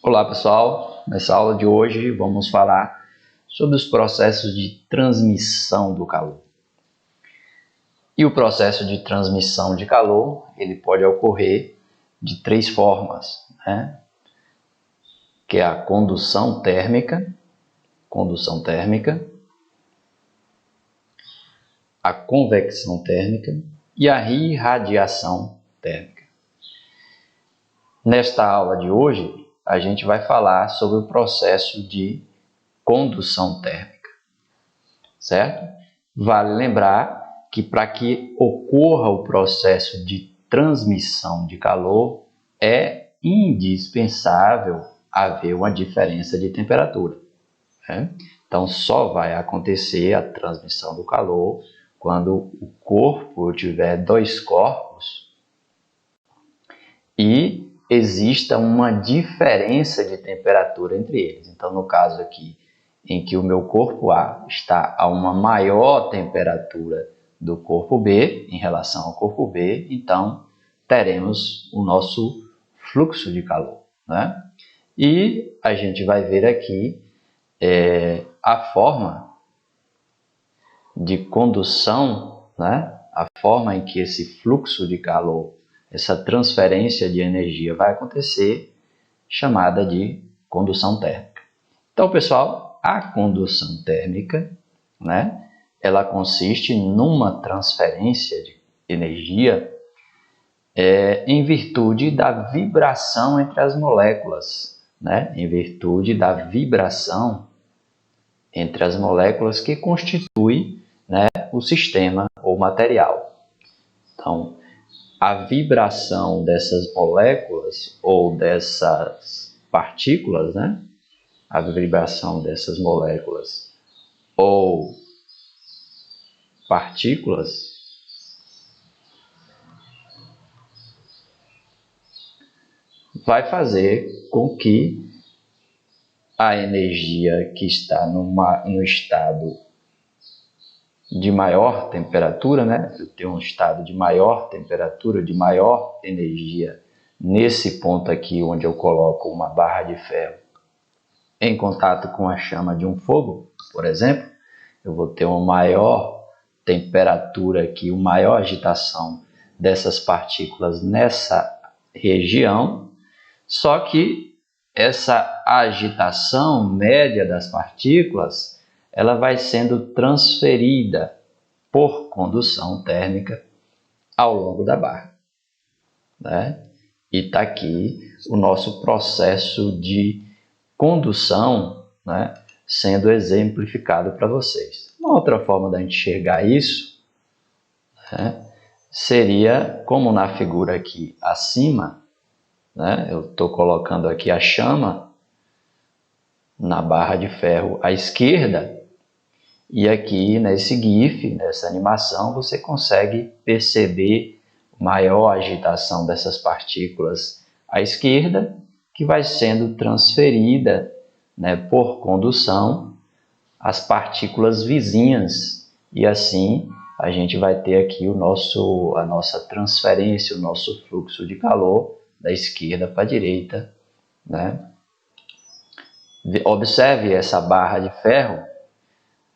Olá pessoal, nessa aula de hoje vamos falar sobre os processos de transmissão do calor. E o processo de transmissão de calor, ele pode ocorrer de três formas, que é a condução térmica, a convecção térmica e a irradiação térmica. Nesta aula de hoje, a gente vai falar sobre o processo de condução térmica, certo? Vale lembrar que para que ocorra o processo de transmissão de calor, é indispensável haver uma diferença de temperatura, Então, só vai acontecer a transmissão do calor quando o corpo tiver dois corpos e exista uma diferença de temperatura entre eles. Então, no caso aqui, em que o meu corpo A está a uma maior temperatura do corpo B em relação ao corpo B, então teremos o nosso fluxo de calor, E a gente vai ver aqui a forma de condução, a forma em que esse fluxo de calor, essa transferência de energia vai acontecer, chamada de condução térmica. Então, pessoal, a condução térmica, ela consiste numa transferência de energia em virtude da vibração entre as moléculas, em virtude da vibração entre as moléculas que constitui o sistema ou material. Então, a vibração dessas moléculas ou dessas partículas, a vibração dessas moléculas ou partículas vai fazer com que a energia que está no estado de maior temperatura, eu tenho um estado de maior temperatura, de maior energia, nesse ponto aqui onde eu coloco uma barra de ferro em contato com a chama de um fogo, por exemplo, eu vou ter uma maior temperatura aqui, uma maior agitação dessas partículas nessa região, só que essa agitação média das partículas ela vai sendo transferida por condução térmica ao longo da barra. E está aqui o nosso processo de condução sendo exemplificado para vocês. Uma outra forma da gente enxergar isso seria como na figura aqui acima, eu estou colocando aqui a chama na barra de ferro à esquerda, e aqui nesse GIF, nessa animação, você consegue perceber maior agitação dessas partículas à esquerda, que vai sendo transferida por condução às partículas vizinhas, e assim a gente vai ter aqui a nossa transferência, o nosso fluxo de calor da esquerda para a direita. Observe essa barra de ferro.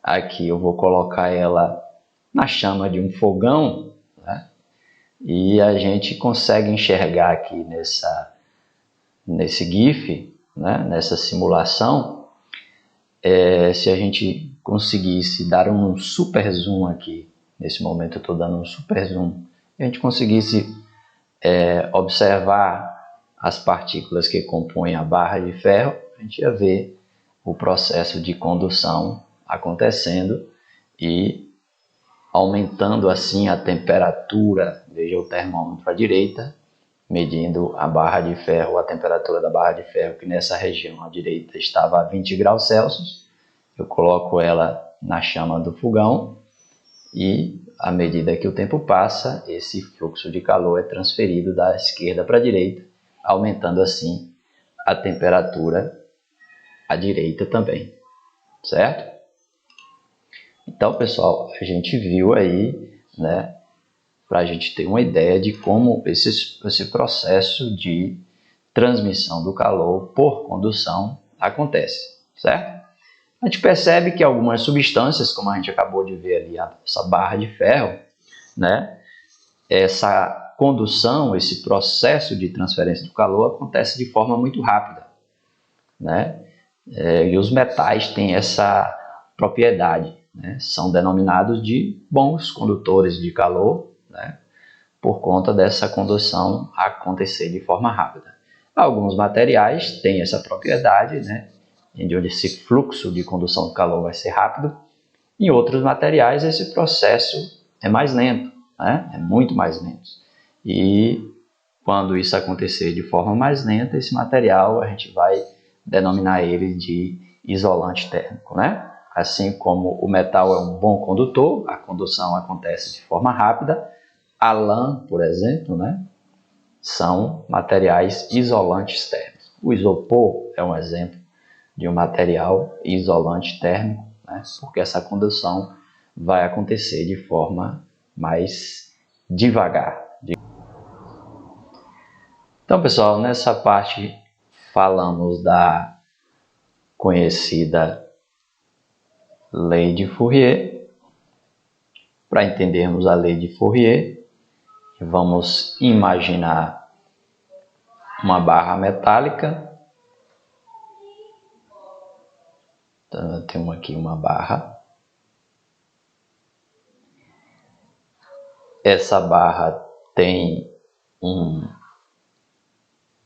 Aqui eu vou colocar ela na chama de um fogão, e a gente consegue enxergar aqui nesse GIF, nessa simulação, se a gente conseguisse dar um super zoom aqui, nesse momento eu estou dando um super zoom, e a gente conseguisse observar as partículas que compõem a barra de ferro, a gente ia ver o processo de condução acontecendo e aumentando assim a temperatura. Veja o termômetro à direita, medindo a barra de ferro, a temperatura da barra de ferro, que nessa região à direita estava a 20 graus Celsius. Eu coloco ela na chama do fogão e, à medida que o tempo passa, esse fluxo de calor é transferido da esquerda para a direita, aumentando assim a temperatura à direita também, certo? Então, pessoal, a gente viu aí, para a gente ter uma ideia de como esse processo de transmissão do calor por condução acontece, certo? A gente percebe que algumas substâncias, como a gente acabou de ver ali, essa barra de ferro, né? Essa condução, esse processo de transferência do calor acontece de forma muito rápida, né? E os metais têm essa propriedade, né? São denominados de bons condutores de calor, né? Por conta dessa condução acontecer de forma rápida. Alguns materiais têm essa propriedade, né? Onde esse fluxo de condução do calor vai ser rápido. Em outros materiais, esse processo é mais lento, né? É muito mais lento. E quando isso acontecer de forma mais lenta, esse material a gente vai denominar ele de isolante térmico, né? Assim como o metal é um bom condutor, a condução acontece de forma rápida. A lã, por exemplo, né? São materiais isolantes térmicos. O isopor é um exemplo de um material isolante térmico, né? Porque essa condução vai acontecer de forma mais devagar. Então, pessoal, nessa parte falamos da conhecida lei de Fourier. Para entendermos a lei de Fourier, vamos imaginar uma barra metálica. Então, eu tenho aqui uma barra. Essa barra tem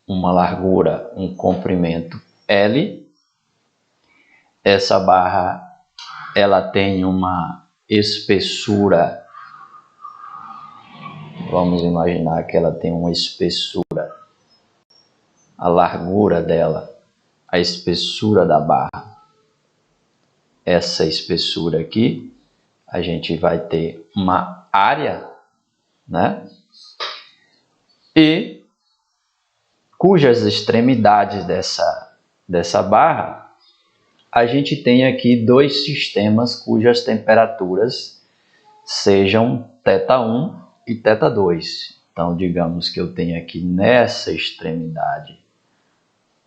uma largura, um comprimento L. Essa barra ela tem uma espessura, vamos imaginar que ela tem uma espessura, a largura dela, a espessura da barra. Essa espessura aqui, a gente vai ter uma área, né? E cujas extremidades dessa barra, a gente tem aqui dois sistemas cujas temperaturas sejam θ1 e θ2. Então, digamos que eu tenho aqui nessa extremidade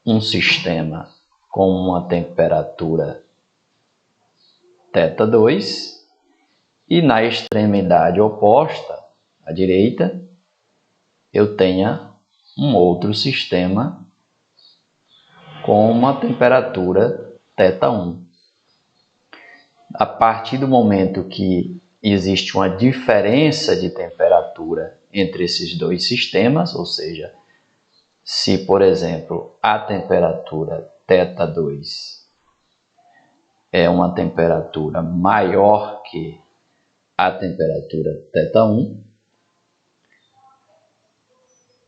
um sistema com uma temperatura θ2 e na extremidade oposta, à direita, eu tenha um outro sistema com uma temperatura θ1. A partir do momento que existe uma diferença de temperatura entre esses dois sistemas, ou seja, se, por exemplo, a temperatura θ2 é uma temperatura maior que a temperatura θ1,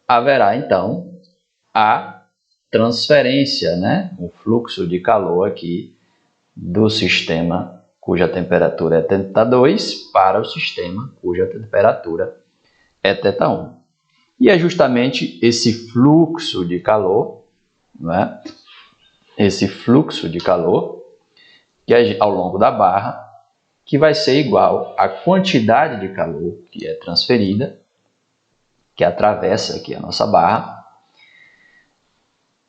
haverá então a transferência, né? O fluxo de calor aqui do sistema cuja temperatura é θ2 para o sistema cuja temperatura é θ1. E é justamente esse fluxo de calor, né? Esse fluxo de calor que é ao longo da barra, que vai ser igual à quantidade de calor que é transferida, que atravessa aqui a nossa barra,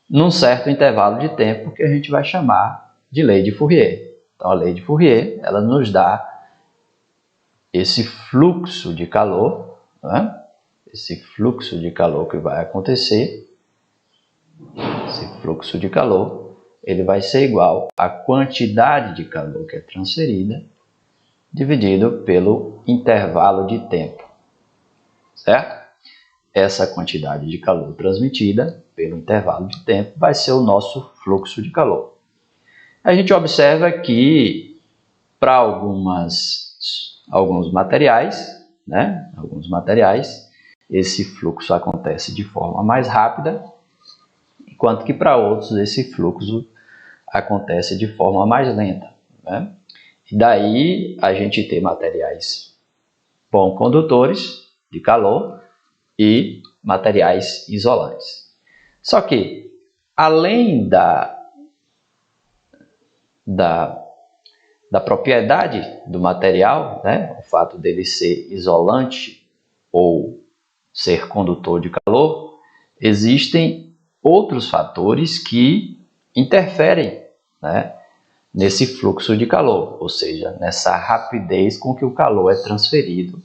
num certo intervalo de tempo que a gente vai chamar de lei de Fourier. Então, a lei de Fourier, ela nos dá esse fluxo de calor, né? Esse fluxo de calor que vai acontecer, esse fluxo de calor, ele vai ser igual à quantidade de calor que é transferida, dividido pelo intervalo de tempo, certo? Essa quantidade de calor transmitida pelo intervalo de tempo vai ser o nosso fluxo de calor. A gente observa que para alguns materiais, né? Alguns materiais, esse fluxo acontece de forma mais rápida, enquanto que para outros esse fluxo acontece de forma mais lenta, né? E daí a gente tem materiais bom condutores de calor e materiais isolantes. Só que, além da propriedade do material, né, o fato dele ser isolante ou ser condutor de calor, existem outros fatores que interferem, né, nesse fluxo de calor, ou seja, nessa rapidez com que o calor é transferido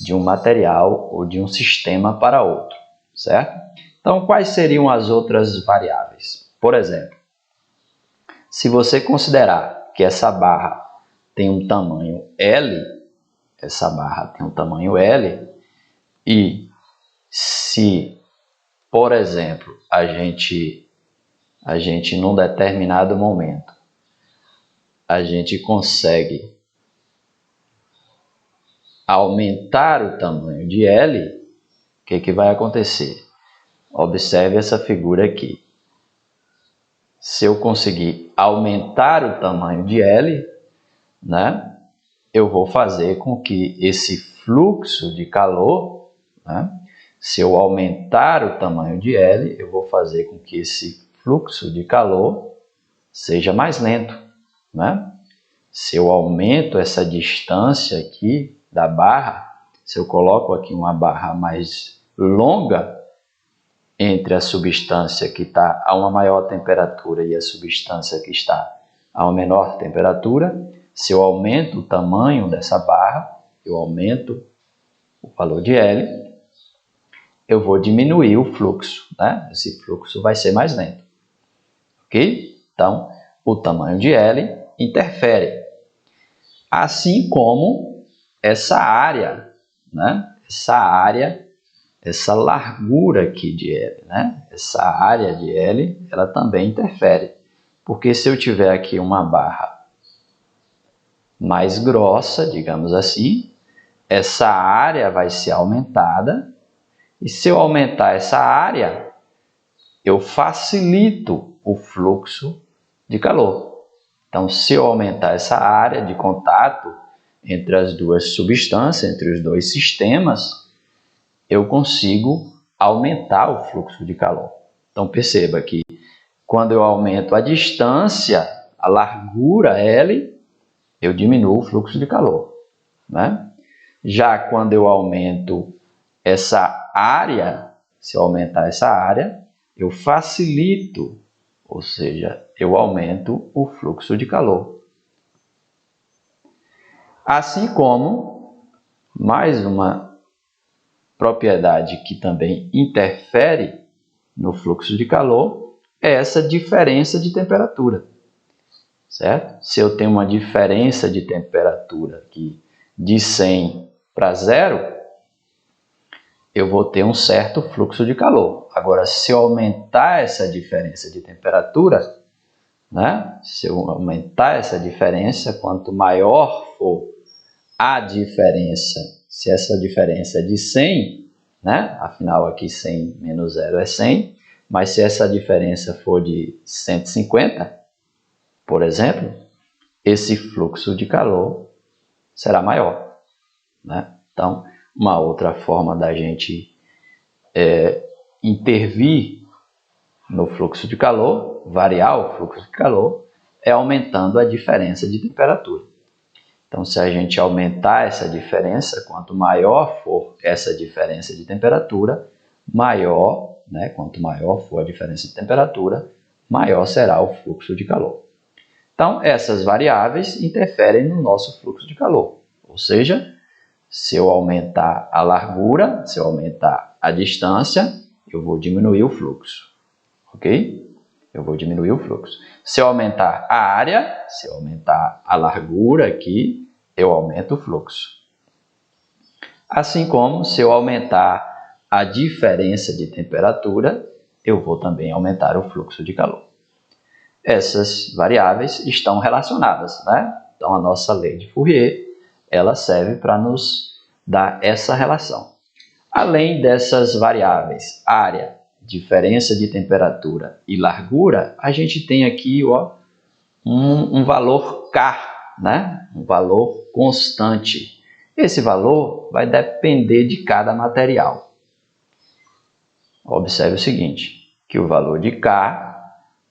de um material ou de um sistema para outro, certo? Então, quais seriam as outras variáveis? Por exemplo, se você considerar que essa barra tem um tamanho L, e se, por exemplo, a gente num determinado momento, a gente consegue aumentar o tamanho de L, o que vai acontecer? Observe essa figura aqui. Se eu conseguir aumentar o tamanho de L, né, eu vou fazer com que esse fluxo de calor, né, se eu aumentar o tamanho de L, eu vou fazer com que esse fluxo de calor seja mais lento, né? Se eu aumento essa distância aqui da barra, se eu coloco aqui uma barra mais longa entre a substância que está a uma maior temperatura e a substância que está a uma menor temperatura, se eu aumento o tamanho dessa barra, eu aumento o valor de L, eu vou diminuir o fluxo, né? Esse fluxo vai ser mais lento, ok? Então, o tamanho de L interfere, assim como essa área, né? Essa largura aqui de L, né? Essa área de L, ela também interfere, porque se eu tiver aqui uma barra mais grossa, digamos assim, essa área vai ser aumentada, e se eu aumentar essa área, eu facilito o fluxo de calor. Então, se eu aumentar essa área de contato entre as duas substâncias, entre os dois sistemas, eu consigo aumentar o fluxo de calor. Então, perceba que quando eu aumento a distância, a largura L, eu diminuo o fluxo de calor, né? Já quando eu aumento essa área, se eu aumentar essa área, eu facilito, ou seja, eu aumento o fluxo de calor. Assim como, mais uma propriedade que também interfere no fluxo de calor é essa diferença de temperatura, certo? Se eu tenho uma diferença de temperatura aqui de 100 para 0, eu vou ter um certo fluxo de calor. Agora, se eu aumentar essa diferença de temperatura, né? Se eu aumentar essa diferença, quanto maior for a diferença, se essa diferença é de 100, né? Afinal aqui 100 menos 0 é 100, mas se essa diferença for de 150, por exemplo, esse fluxo de calor será maior, né? Então, uma outra forma da gente intervir no fluxo de calor, variar o fluxo de calor, é aumentando a diferença de temperatura. Então, se a gente aumentar essa diferença, quanto maior for essa diferença de temperatura, maior, né, quanto maior for a diferença de temperatura, maior será o fluxo de calor. Então, essas variáveis interferem no nosso fluxo de calor. Ou seja, se eu aumentar a largura, se eu aumentar a distância, eu vou diminuir o fluxo, ok? Eu vou diminuir o fluxo. Se eu aumentar a área, se eu aumentar a largura aqui, eu aumento o fluxo. Assim como se eu aumentar a diferença de temperatura, eu vou também aumentar o fluxo de calor. Essas variáveis estão relacionadas, né? Então, a nossa lei de Fourier, ela serve para nos dar essa relação. Além dessas variáveis, área, diferença de temperatura e largura, a gente tem aqui um valor K, né? Um valor constante. Esse valor vai depender de cada material. Observe o seguinte, que o valor de K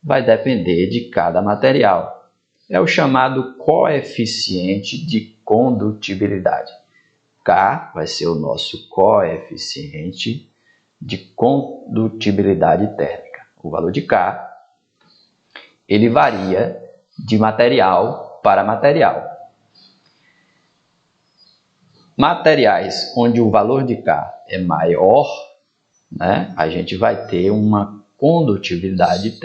vai depender de cada material. É o chamado coeficiente de condutibilidade. K vai ser o nosso coeficiente de condutibilidade térmica, o valor de K, ele varia de material para material. Materiais onde o valor de K é maior, né, a gente vai ter uma condutibilidade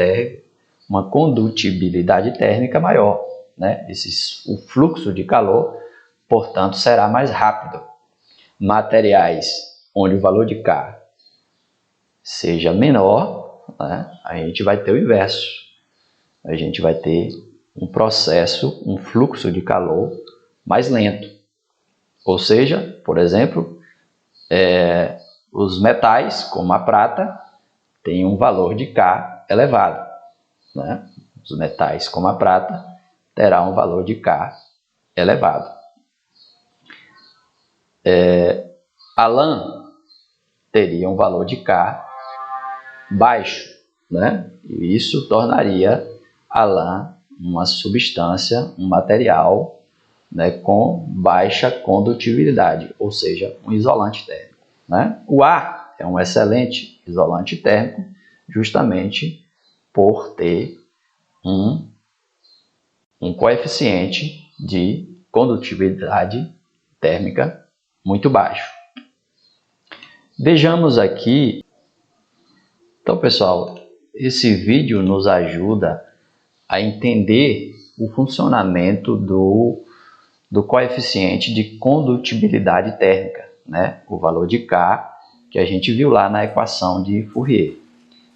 térmica maior, né? O fluxo de calor, portanto, será mais rápido. Materiais onde o valor de K seja menor, né, a gente vai ter o inverso. A gente vai ter um processo, um fluxo de calor mais lento. Ou seja, por exemplo, os metais, como a prata, têm um valor de K elevado, né? Os metais, como a prata, terá um valor de K elevado. A lã teria um valor de K baixo, né? E isso tornaria a lã uma substância, um material, né, com baixa condutibilidade, ou seja, um isolante térmico, né? O ar é um excelente isolante térmico, justamente por ter um coeficiente de condutibilidade térmica muito baixo. Vejamos aqui. Então, pessoal, esse vídeo nos ajuda a entender o funcionamento do coeficiente de condutibilidade térmica, né? O valor de K que a gente viu lá na equação de Fourier.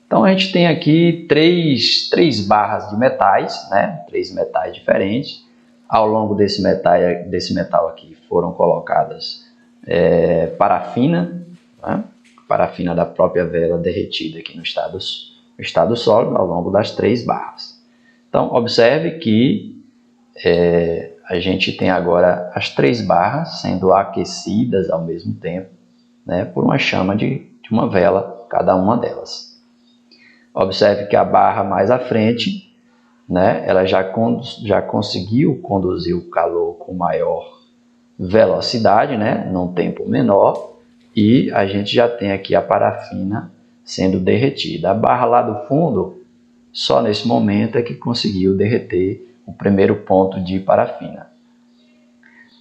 Então, a gente tem aqui três barras de metais, né? 3 metais diferentes. Ao longo desse metal aqui foram colocadas parafina, né? Parafina da própria vela derretida aqui no estado sólido ao longo das 3 barras. Então, observe que a gente tem agora as 3 barras sendo aquecidas ao mesmo tempo, né, por uma chama de uma vela, cada uma delas. Observe que a barra mais à frente, né, ela já conseguiu conduzir o calor com maior velocidade, né, num tempo menor, e a gente já tem aqui a parafina sendo derretida. A barra lá do fundo, só nesse momento é que conseguiu derreter o primeiro ponto de parafina.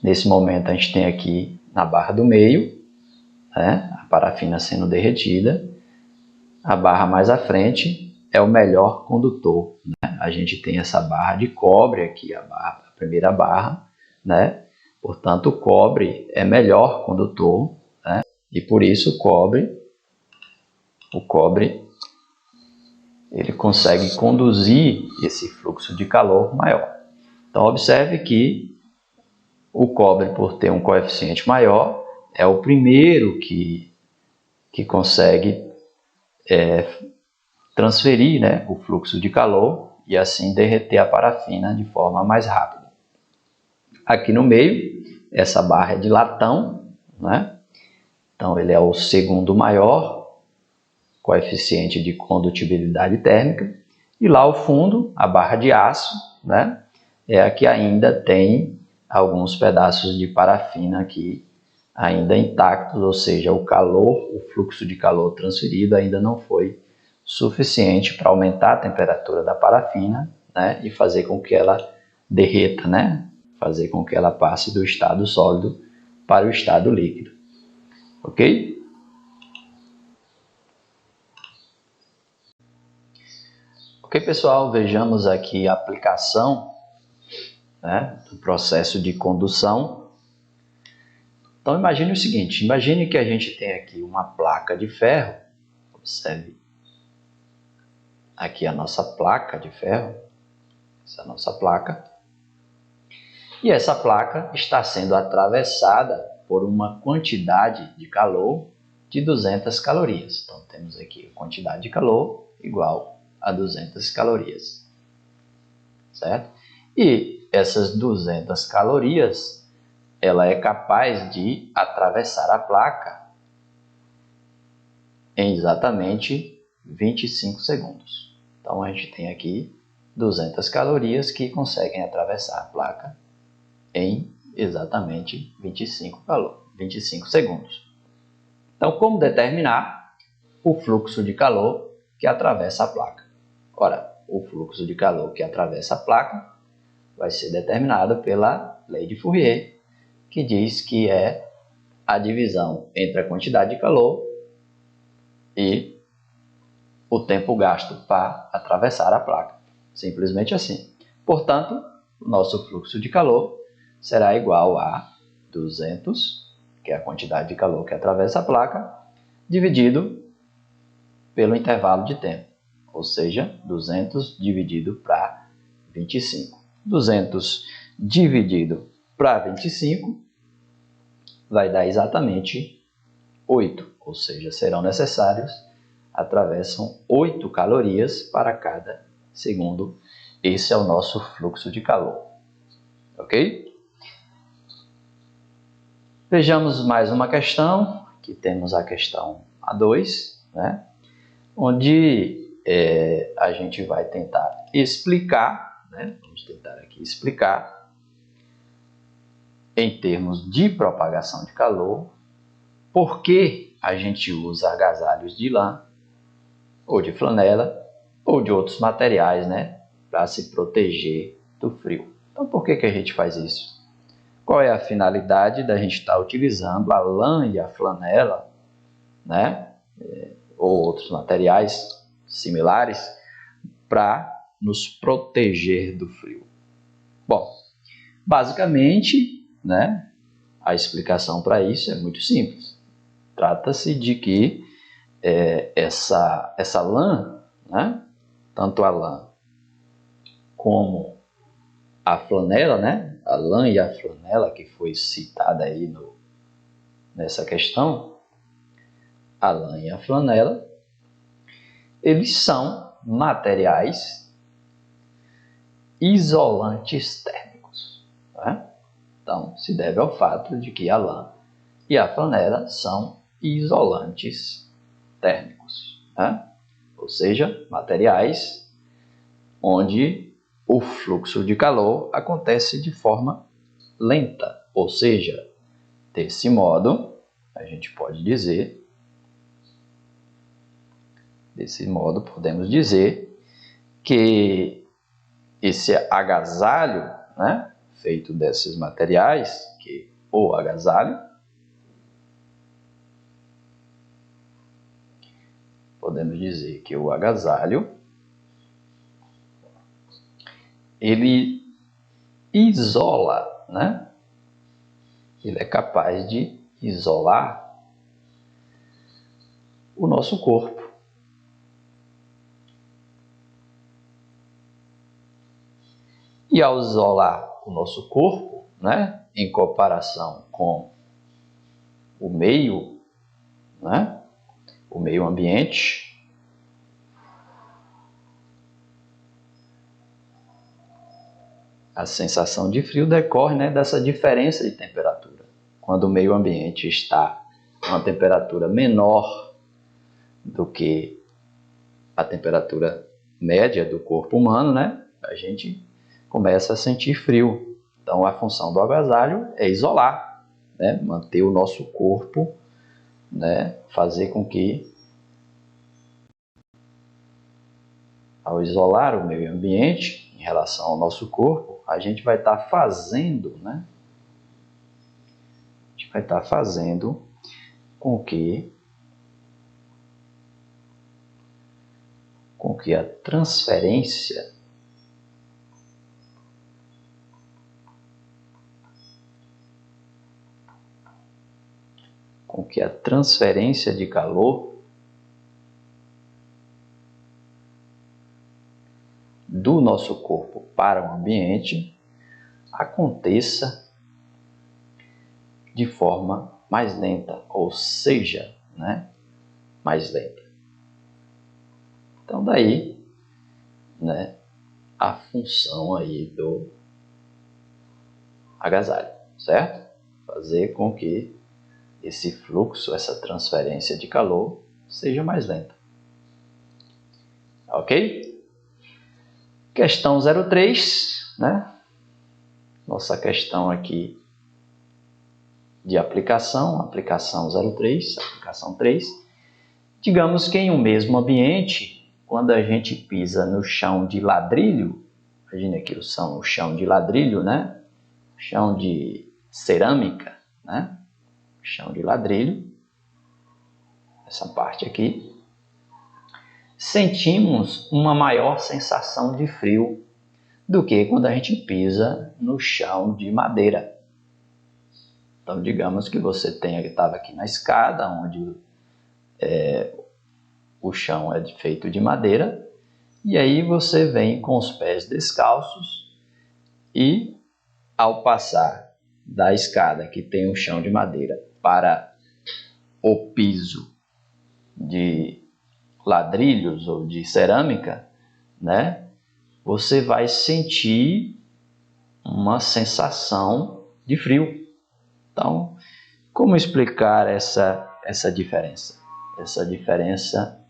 Nesse momento a gente tem aqui na barra do meio, né, a parafina sendo derretida. A barra mais à frente é o melhor condutor, né? A gente tem essa barra de cobre aqui, a primeira barra, né? Portanto, o cobre é melhor condutor, né? E por isso o cobre ele consegue conduzir esse fluxo de calor maior. Então, observe que o cobre, por ter um coeficiente maior, é o primeiro que consegue transferir, né, o fluxo de calor e assim derreter a parafina de forma mais rápida. Aqui no meio, essa barra é de latão, né? Então ele é o segundo maior coeficiente de condutibilidade térmica. E lá ao fundo, a barra de aço, né, é a que ainda tem alguns pedaços de parafina aqui ainda intactos, ou seja, o fluxo de calor transferido ainda não foi suficiente para aumentar a temperatura da parafina, né, e fazer com que ela derreta, né, fazer com que ela passe do estado sólido para o estado líquido. Ok? Ok, pessoal, vejamos aqui a aplicação, né, do processo de condução. Então, imagine o seguinte, imagine que a gente tem aqui uma placa de ferro, observe aqui a nossa placa de ferro, essa é a nossa placa, e essa placa está sendo atravessada por uma quantidade de calor de 200 calorias. Então, temos aqui a quantidade de calor igual a 200 calorias, certo? E essas 200 calorias, ela é capaz de atravessar a placa em exatamente 25 segundos. Então, a gente tem aqui 200 calorias que conseguem atravessar a placa em exatamente 25 segundos. Então, como determinar o fluxo de calor que atravessa a placa. Ora, o fluxo de calor que atravessa a placa vai ser determinado pela lei de Fourier, que diz que é a divisão entre a quantidade de calor e o tempo gasto para atravessar a placa. Simplesmente assim. Portanto, o nosso fluxo de calor será igual a 200, que é a quantidade de calor que atravessa a placa, dividido pelo intervalo de tempo, ou seja, 200 dividido para 25. 200 dividido para 25 vai dar exatamente 8, ou seja, serão necessários, atravessam 8 calorias para cada segundo. Esse é o nosso fluxo de calor, ok? Vejamos mais uma questão, aqui temos a questão A2, né? Onde a gente vai tentar explicar, né? Vamos tentar aqui explicar, em termos de propagação de calor, por que a gente usa agasalhos de lã, ou de flanela, ou de outros materiais, né? Para se proteger do frio. Então, por que a gente faz isso? Qual é a finalidade da gente estar utilizando a lã e a flanela, né? Ou outros materiais similares para nos proteger do frio? Bom, basicamente, né, a explicação para isso é muito simples. Trata-se de que essa lã, né, tanto a lã como a flanela, né, a lã e a flanela que foi citada aí nessa questão, a lã e a flanela, eles são materiais isolantes térmicos, né? Então, se deve ao fato de que a lã e a flanela são isolantes térmicos, né? Ou seja, materiais onde o fluxo de calor acontece de forma lenta, ou seja, desse modo, a gente pode dizer, podemos dizer que esse agasalho, né, feito desses materiais, que o agasalho, podemos dizer que o agasalho, ele isola, né? Ele é capaz de isolar o nosso corpo. E ao isolar o nosso corpo, né, em comparação com o meio, né, o meio ambiente, a sensação de frio decorre, né, dessa diferença de temperatura. Quando o meio ambiente está a uma temperatura menor do que a temperatura média do corpo humano, né, a gente começa a sentir frio. Então, a função do agasalho é isolar, né, manter o nosso corpo, né, fazer com que, ao isolar o meio ambiente em relação ao nosso corpo, a gente vai estar fazendo, né, com que a transferência de calor do nosso corpo para o ambiente aconteça de forma mais lenta, ou seja, né, mais lenta. Então, daí, né, a função aí do agasalho, certo? Fazer com que esse fluxo, essa transferência de calor seja mais lenta. Ok? Questão 03, né? Nossa questão aqui de aplicação 03, aplicação 3. Digamos que em um mesmo ambiente quando a gente pisa no chão de ladrilho, imagine aqui o chão de ladrilho, né? Chão de cerâmica, né? Chão de ladrilho, essa parte aqui, sentimos uma maior sensação de frio do que quando a gente pisa no chão de madeira. Então, digamos que você estava aqui na escada, onde o chão é feito de madeira, e aí você vem com os pés descalços e, ao passar da escada que tem um chão de madeira para o piso de ladrilhos ou de cerâmica, né, você vai sentir uma sensação de frio. Então, como explicar essa diferença? Essa diferença,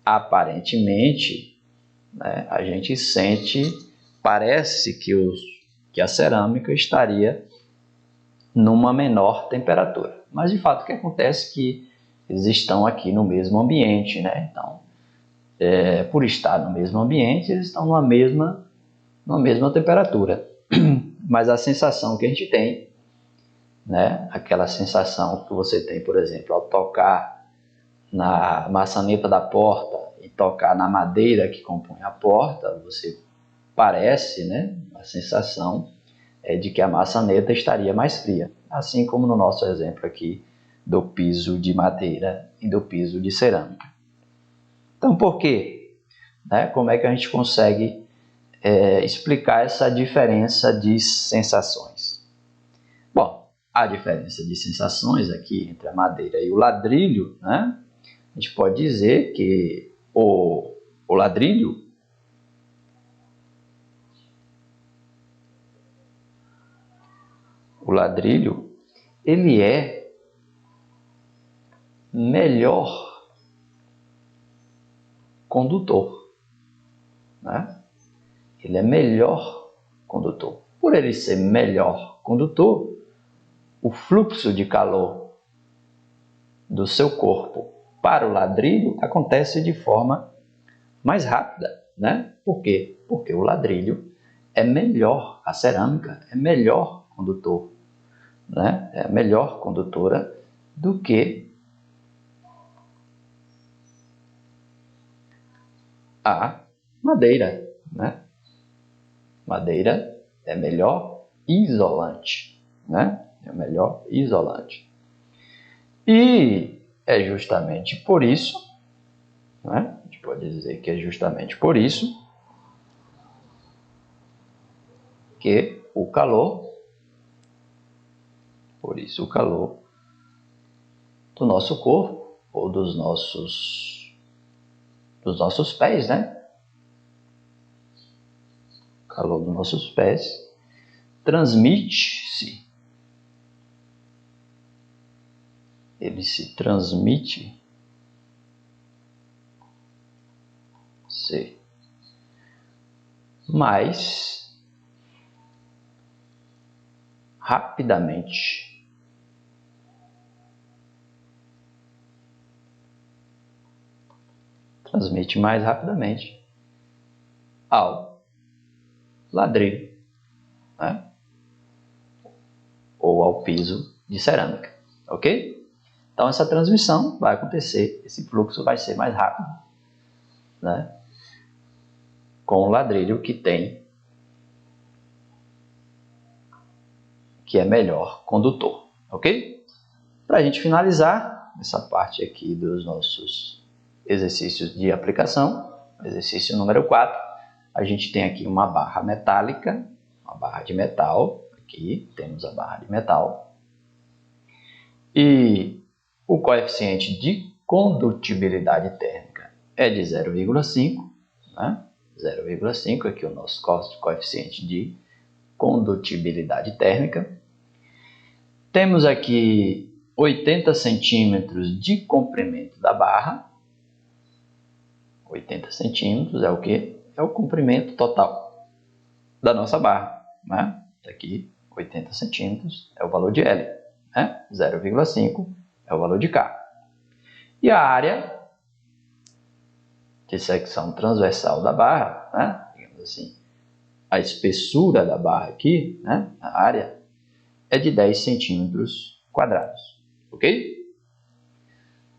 aparentemente, né, a gente sente, parece que a cerâmica estaria numa menor temperatura. Mas, de fato, o que acontece é que eles estão aqui no mesmo ambiente, né? Então, por estar no mesmo ambiente, eles estão numa mesma temperatura. Mas a sensação que a gente tem, né? Aquela sensação que você tem, por exemplo, ao tocar na maçaneta da porta e tocar na madeira que compõe a porta, você parece, né? A sensação é de que a maçaneta estaria mais fria, assim como no nosso exemplo aqui do piso de madeira e do piso de cerâmica. Então, por quê? Né? Como é que a gente consegue explicar essa diferença de sensações? Bom, a diferença de sensações aqui entre a madeira e o ladrilho, né? A gente pode dizer que o ladrilho ele é melhor condutor, né? Ele é melhor condutor. Por ele ser melhor condutor, o fluxo de calor do seu corpo para o ladrilho acontece de forma mais rápida, né? Por quê? Porque o ladrilho é melhor, a cerâmica é melhor condutor, né? É a melhor condutora do que a madeira, né? Madeira é melhor isolante, né? É melhor isolante. E é justamente por isso, né? A gente pode dizer que é justamente por isso que o calor do nosso corpo ou dos nossos pés, né? O calor dos nossos pés transmite-se. Ele se transmite mais rapidamente ao ladrilho, né? Ou ao piso de cerâmica, ok? Então essa transmissão vai acontecer, esse fluxo vai ser mais rápido, né? Com o ladrilho que é melhor condutor, ok? Para a gente finalizar essa parte aqui dos nossos exercícios de aplicação, exercício número 4, a gente tem aqui uma barra metálica, uma barra de metal, aqui temos a barra de metal, e o coeficiente de condutibilidade térmica é de 0,5, né? 0,5 aqui o nosso coeficiente de condutibilidade térmica. Temos aqui 80 centímetros de comprimento da barra. 80 centímetros é o quê? É o comprimento total da nossa barra, né? Aqui 80 centímetros é o valor de L, né? 0,5 é o valor de K. E a área de secção transversal da barra, né? Digamos assim, a espessura da barra aqui, né? A área, é de 10 centímetros quadrados, ok?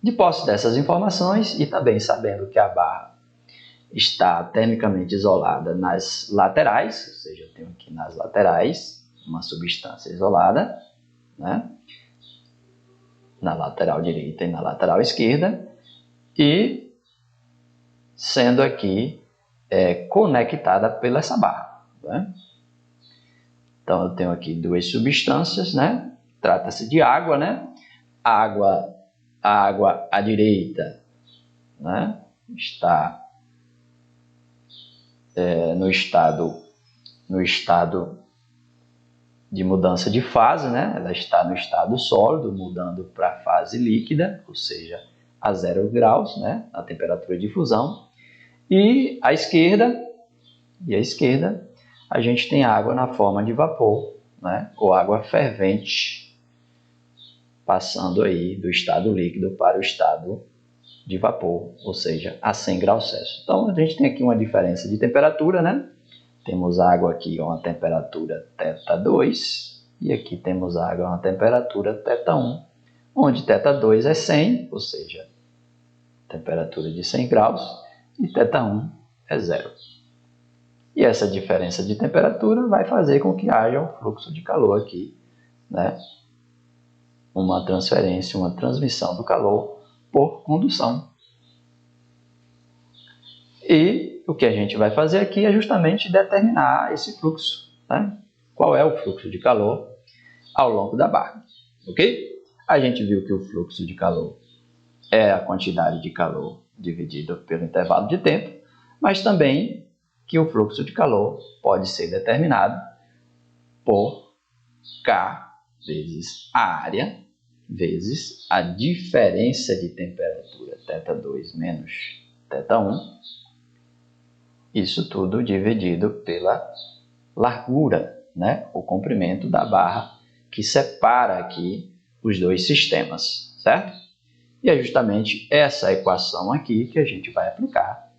De posse dessas informações e também sabendo que a barra está termicamente isolada nas laterais, ou seja, eu tenho aqui nas laterais uma substância isolada, né? Na lateral direita e na lateral esquerda, e sendo aqui conectada pela essa barra, né? Então eu tenho aqui duas substâncias, né? Trata-se de água, né? A água à direita, né? Está no estado de mudança de fase, né? Ela está no estado sólido, mudando para a fase líquida, ou seja, a 0 graus, né? A temperatura de fusão. E à esquerda, a gente tem água na forma de vapor, né? Ou água fervente, passando aí do estado líquido para o estado de vapor, ou seja, a 100 graus Celsius. Então, a gente tem aqui uma diferença de temperatura, né? Temos água aqui a uma temperatura θ2 e aqui temos água a uma temperatura θ1, onde θ2 é 100, ou seja, temperatura de 100 graus, e θ1 é 0. E essa diferença de temperatura vai fazer com que haja um fluxo de calor aqui, né? Uma transferência, uma transmissão do calor por condução. E o que a gente vai fazer aqui é justamente determinar esse fluxo, né? Qual é o fluxo de calor ao longo da barra, ok? A gente viu que o fluxo de calor é a quantidade de calor dividida pelo intervalo de tempo, mas também que o fluxo de calor pode ser determinado por K vezes a área vezes a diferença de temperatura θ2 menos θ1, isso tudo dividido pela largura, né? O comprimento da barra que separa aqui os dois sistemas, certo? E é justamente essa equação aqui que a gente vai aplicar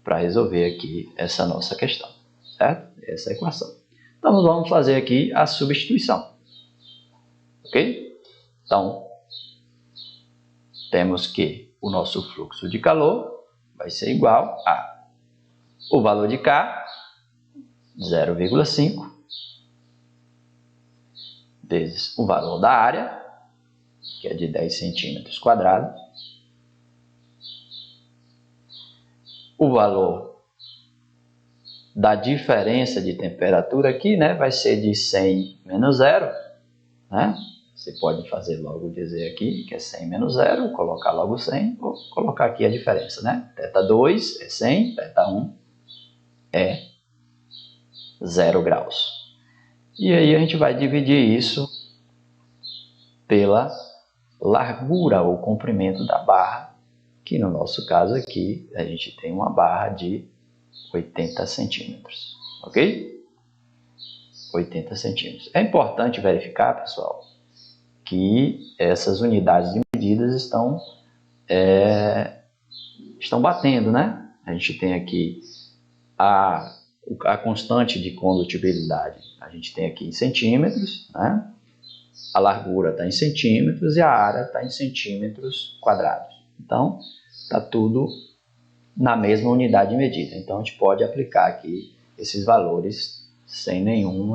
para resolver aqui essa nossa questão, certo? Essa equação. Então, nós vamos fazer aqui a substituição, ok? Então, temos que o nosso fluxo de calor vai ser igual a o valor de K, 0,5, vezes o valor da área, que é de 10 centímetros quadrados, o valor da diferença de temperatura aqui, né, vai ser de 100 menos 0, né? Você pode fazer logo dizer aqui que é 100 menos 0, colocar logo 100, ou colocar aqui a diferença, né? θ2 é 100, θ1 é 0 graus. E aí a gente vai dividir isso pela largura ou comprimento da barra, que no nosso caso aqui a gente tem uma barra de 80 centímetros, ok? 80 centímetros. É importante verificar, pessoal, que essas unidades de medidas estão batendo, né? A gente tem aqui a constante de condutibilidade, a gente tem aqui em centímetros, né? A largura está em centímetros e a área está em centímetros quadrados. Então, está tudo na mesma unidade de medida. Então, a gente pode aplicar aqui esses valores sem nenhum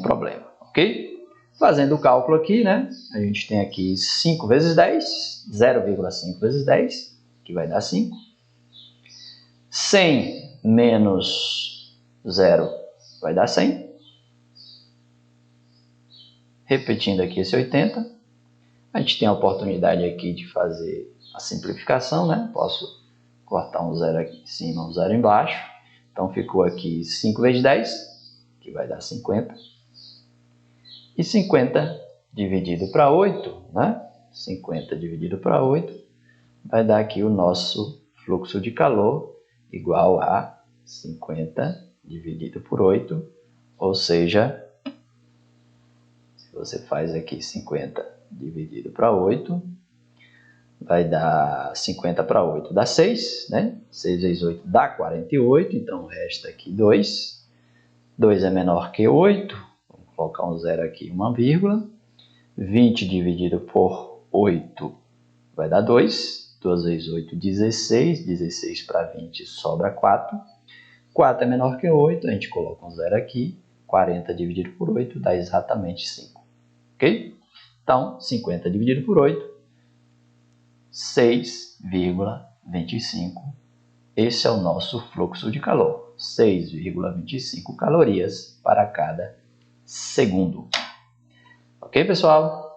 problema, ok? Fazendo o cálculo aqui, né? A gente tem aqui 5 vezes 10, 0,5 vezes 10, que vai dar 5. 100 menos 0 vai dar 100. Repetindo aqui esse 80. A gente tem a oportunidade aqui de fazer a simplificação, né? Posso cortar um 0 aqui em cima, um 0 embaixo. Então, ficou aqui 5 vezes 10, que vai dar 50. E 50 dividido para 8, né? 50 dividido para 8 vai dar aqui o nosso fluxo de calor igual a 50 dividido por 8, ou seja, se você faz aqui 50 dividido para 8, vai dar 50 para 8, dá 6, né? 6 vezes 8 dá 48, então resta aqui 2. 2 é menor que 8, vamos colocar um zero aqui, uma vírgula. 20 dividido por 8 vai dar 2. 2 vezes 8, 16. 16 para 20 sobra 4. 4 é menor que 8, a gente coloca um zero aqui. 40 dividido por 8 dá exatamente 5. Ok? Então, 50 dividido por 8, 6,25. Esse é o nosso fluxo de calor. 6,25 calorias para cada segundo. Ok, pessoal?